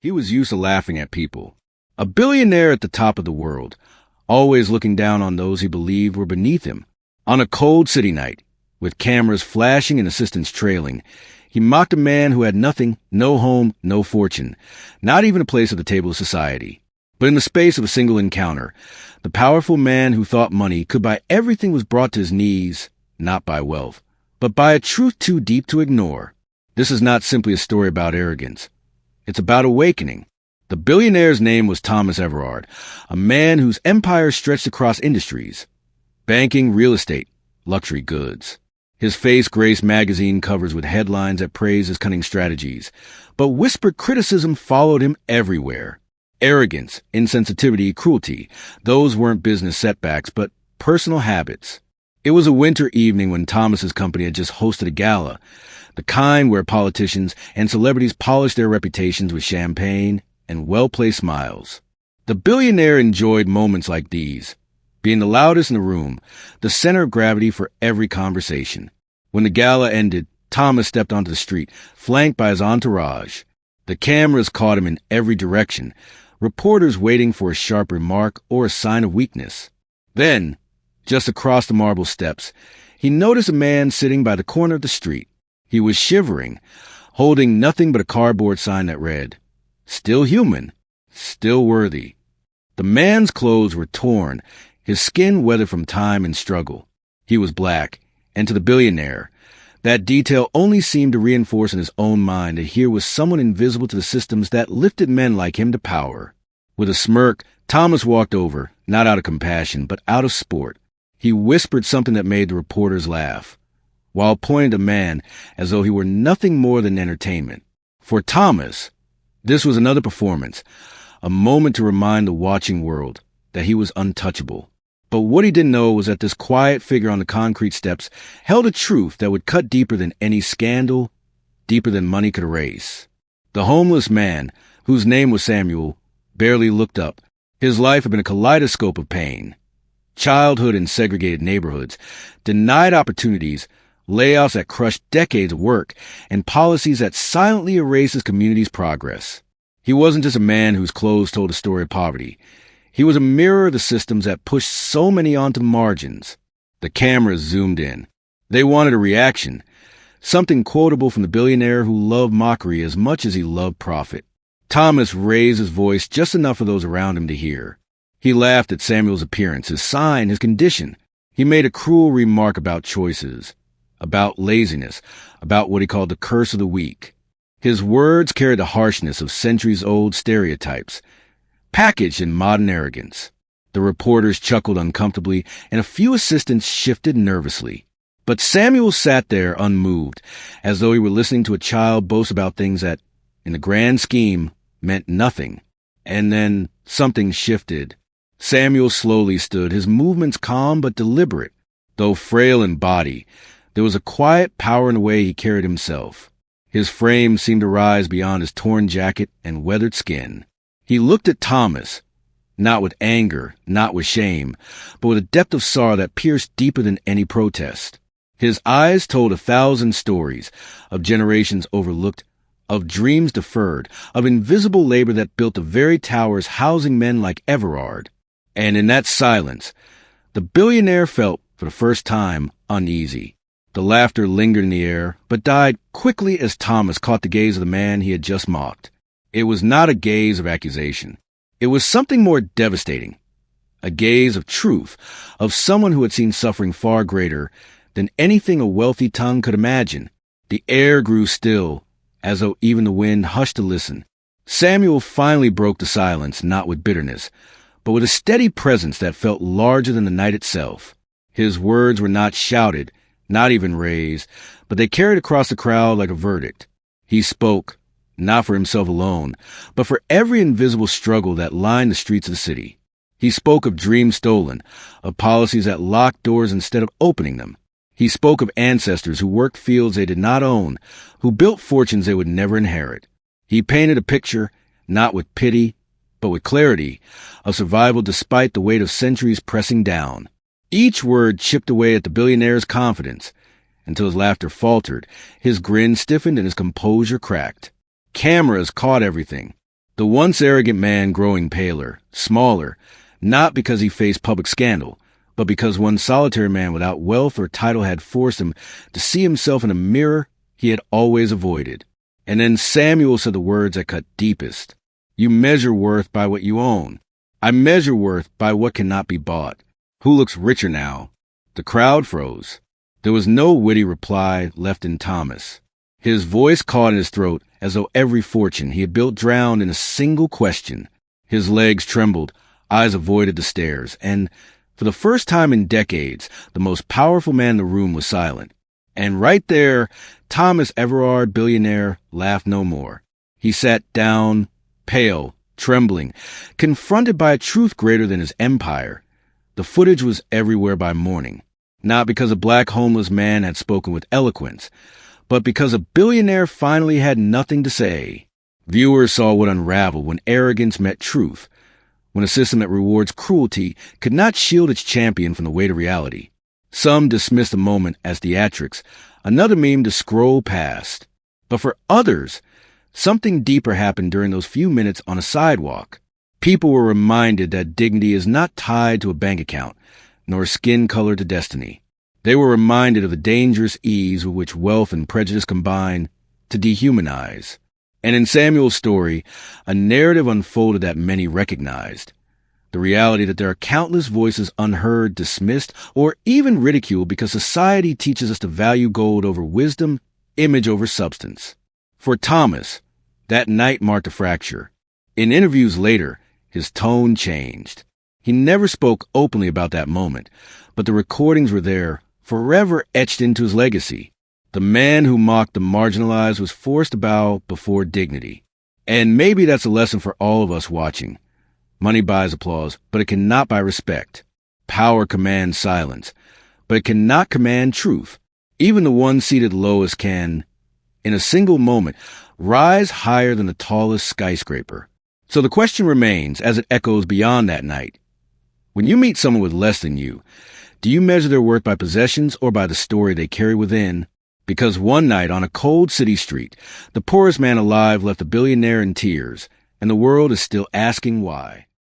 He was used to laughing at people. A billionaire at the top of the world, always looking down on those he believed were beneath him. On a cold city night, with cameras flashing and assistants trailing, he mocked a man who had nothing, no home, no fortune, not even a place at the table of society. But in the space of a single encounter, the powerful man who thought money could buy everything was brought to his knees, not by wealth, but by a truth too deep to ignore. This is not simply a story about arrogance. It's about awakening. The billionaire's name was Thomas Everard, a man whose empire stretched across industries: banking, real estate, luxury goods. His face graced magazine covers with headlines that praised his cunning strategies, but whispered criticism followed him everywhere. Arrogance, insensitivity, cruelty, those weren't business setbacks, but personal habits. It was a winter evening when Thomas's company had just hosted a gala, the kind where politicians and celebrities polished their reputations with champagne and well-placed smiles. The billionaire enjoyed moments like these, being the loudest in the room, the center of gravity for every conversation. When the gala ended, Thomas stepped onto the street, flanked by his entourage. The cameras caught him in every direction, reporters waiting for a sharp remark or a sign of weakness. Then, just across the marble steps, he noticed a man sitting by the corner of the street. He was shivering, holding nothing but a cardboard sign that read, "Still human, still worthy." The man's clothes were torn, his skin weathered from time and struggle. He was black, and to the billionaire, that detail only seemed to reinforce in his own mind that here was someone invisible to the systems that lifted men like him to power. With a smirk, Thomas walked over, not out of compassion, but out of sport. He whispered something that made the reporters laugh, while pointing to the man as though he were nothing more than entertainment. For Thomas, this was another performance, a moment to remind the watching world that he was untouchable. But what he didn't know was that this quiet figure on the concrete steps held a truth that would cut deeper than any scandal, deeper than money could erase. The homeless man, whose name was Samuel, barely looked up. His life had been a kaleidoscope of pain. Childhood in segregated neighborhoods, denied opportunities, layoffs that crushed decades of work, and policies that silently erased his community's progress. He wasn't just a man whose clothes told a story of poverty. He was a mirror of the systems that pushed so many onto the margins. The cameras zoomed in. They wanted a reaction, something quotable from the billionaire who loved mockery as much as he loved profit. Thomas raised his voice just enough for those around him to hear. He laughed at Samuel's appearance, his sign, his condition. He made a cruel remark about choices, about laziness, about what he called the curse of the weak. His words carried the harshness of centuries-old stereotypes, packaged in modern arrogance. The reporters chuckled uncomfortably, and a few assistants shifted nervously. But Samuel sat there unmoved, as though he were listening to a child boast about things that, in the grand scheme, meant nothing. And then something shifted. Samuel slowly stood, his movements calm but deliberate. Though frail in body, there was a quiet power in the way he carried himself. His frame seemed to rise beyond his torn jacket and weathered skin. He looked at Thomas, not with anger, not with shame, but with a depth of sorrow that pierced deeper than any protest. His eyes told 1,000 stories, of generations overlooked, of dreams deferred, of invisible labor that built the very towers housing men like Everard. And in that silence, the billionaire felt, for the first time, uneasy. The laughter lingered in the air, but died quickly as Thomas caught the gaze of the man he had just mocked. It was not a gaze of accusation. It was something more devastating. A gaze of truth, of someone who had seen suffering far greater than anything a wealthy tongue could imagine. The air grew still, as though even the wind hushed to listen. Samuel finally broke the silence, not with bitterness, but with a steady presence that felt larger than the night itself. His words were not shouted, not even raised, but they carried across the crowd like a verdict. He spoke, not for himself alone, but for every invisible struggle that lined the streets of the city. He spoke of dreams stolen, of policies that locked doors instead of opening them. He spoke of ancestors who worked fields they did not own, who built fortunes they would never inherit. He painted a picture, not with pity, but with clarity, of survival despite the weight of centuries pressing down. Each word chipped away at the billionaire's confidence, until his laughter faltered, his grin stiffened, and his composure cracked. Cameras caught everything. The once arrogant man growing paler, smaller, not because he faced public scandal, but because one solitary man without wealth or title had forced him to see himself in a mirror he had always avoided. And then Samuel said the words that cut deepest. You measure worth by what you own. I measure worth by what cannot be bought. Who looks richer now? The crowd froze. There was no witty reply left in Thomas. His voice caught in his throat as though every fortune he had built drowned in a single question. His legs trembled, eyes avoided the stares, and for the first time in decades, the most powerful man in the room was silent. And right there, Thomas Everard, billionaire, laughed no more. He sat down, pale, trembling, confronted by a truth greater than his empire. The footage was everywhere by morning, not because a black homeless man had spoken with eloquence, but because a billionaire finally had nothing to say. Viewers saw what unraveled when arrogance met truth, when a system that rewards cruelty could not shield its champion from the weight of reality. Some dismissed the moment as theatrics, another meme to scroll past. But for others, something deeper happened during those few minutes on a sidewalk. People were reminded that dignity is not tied to a bank account, nor skin color to destiny. They were reminded of the dangerous ease with which wealth and prejudice combine to dehumanize. And in Samuel's story, a narrative unfolded that many recognized. The reality that there are countless voices unheard, dismissed, or even ridiculed because society teaches us to value gold over wisdom, image over substance. For Thomas, that night marked a fracture. In interviews later, his tone changed. He never spoke openly about that moment, but the recordings were there, forever etched into his legacy. The man who mocked the marginalized was forced to bow before dignity. And maybe that's a lesson for all of us watching. Money buys applause, but it cannot buy respect. Power commands silence, but it cannot command truth. Even the one seated lowest can, in a single moment, rise higher than the tallest skyscraper. So the question remains, as it echoes beyond that night. When you meet someone with less than you, do you measure their worth by possessions or by the story they carry within? Because one night on a cold city street, the poorest man alive left a billionaire in tears, and the world is still asking why.